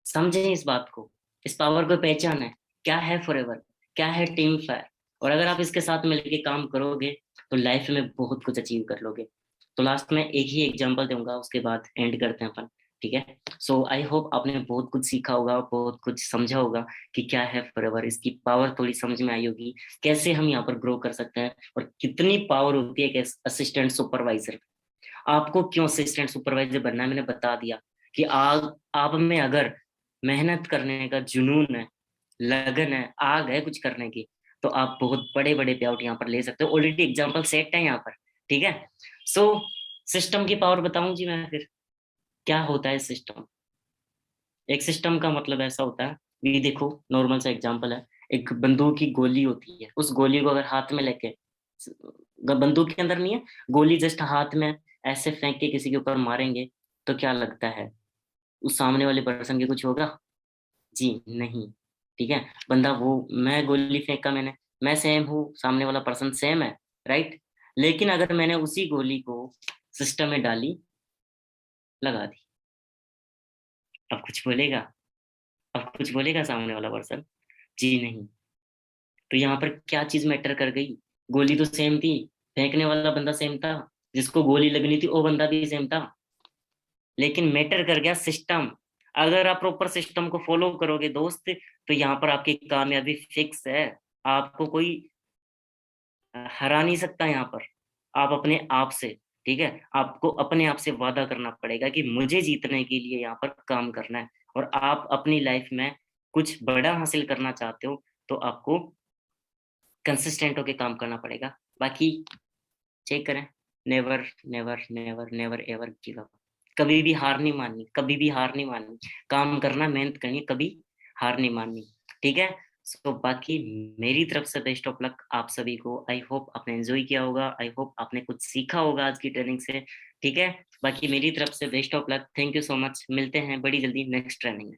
A: समझें इस बात को, इस पावर को पहचानें। क्या है फॉरएवर, क्या है टीम फायर, और अगर आप इसके साथ मिलकर काम करोगे तो लाइफ में बहुत कुछ अचीव कर लोगे। तो लास्ट में एक ही एग्जांपल दूंगा, उसके बाद एंड करते हैं अपन, ठीक है। सो आई होप आपने बहुत कुछ सीखा होगा, बहुत कुछ समझा होगा कि क्या है फॉरएवर, इसकी पावर थोड़ी समझ में आई होगी, कैसे हम यहाँ पर ग्रो कर सकते हैं, और कितनी पावर होती है एक असिस्टेंट सुपरवाइजर। आपको क्यों असिस्टेंट सुपरवाइजर बनना है मैंने बता दिया, कि आप में अगर मेहनत करने का जुनून है, लगन है, आग है कुछ करने की, तो आप बहुत बड़े बड़े पे आउट यहाँ पर ले सकते हो। ऑलरेडी एग्जाम्पल सेट है यहाँ पर, ठीक है। सो सिस्टम की पावर बताऊं जी मैं फिर, क्या होता है सिस्टम। एक सिस्टम का मतलब ऐसा होता है, ये देखो नॉर्मल सा एग्जांपल है, एक बंदूक की गोली होती है, उस गोली को अगर हाथ में लेके, बंदूक के अंदर नहीं है, गोली जस्ट हाथ में ऐसे फेंक के किसी के ऊपर मारेंगे, तो क्या लगता है उस सामने वाले पर्सन के कुछ होगा? जी नहीं, ठीक है। बंदा वो, मैं गोली फेंका मैंने, मैं सेम हूँ, सामने वाला पर्सन सेम है, राइट। लेकिन अगर मैंने उसी गोली को सिस्टम में डाली, लगा दी, अब कुछ बोलेगा? अब कुछ बोलेगा सामने वाला पर्सन? जी नहीं। तो यहाँ पर क्या चीज मैटर कर गई? गोली तो सेम थी, फेंकने वाला बंदा सेम था, जिसको गोली लगनी थी वो बंदा भी सेम था, लेकिन मैटर कर गया सिस्टम। अगर आप प्रॉपर सिस्टम को फॉलो करोगे दोस्त, तो यहाँ पर आपकी कामयाबी फिक्स है। आपको कोई हरा नहीं सकता यहाँ पर, आप अपने आप से। ठीक है, आपको अपने आप से वादा करना पड़ेगा कि मुझे जीतने के लिए यहाँ पर काम करना है। और आप अपनी लाइफ में कुछ बड़ा हासिल करना चाहते हो, तो आपको कंसिस्टेंट होके काम करना पड़ेगा। बाकी चेक करें, never never never never ever give up. कभी भी हार नहीं माननी, कभी भी हार नहीं माननी, काम करना, मेहनत करनी, कभी हार नहीं माननी। ठीक है। सो बाकी मेरी तरफ से बेस्ट ऑफ लक आप सभी को। आई होप आपने एंजॉय किया होगा, आई होप आपने कुछ सीखा होगा आज की ट्रेनिंग से। ठीक है, बाकी मेरी तरफ से best of luck. Thank you so much, मिलते हैं बड़ी जल्दी नेक्स्ट ट्रेनिंग में।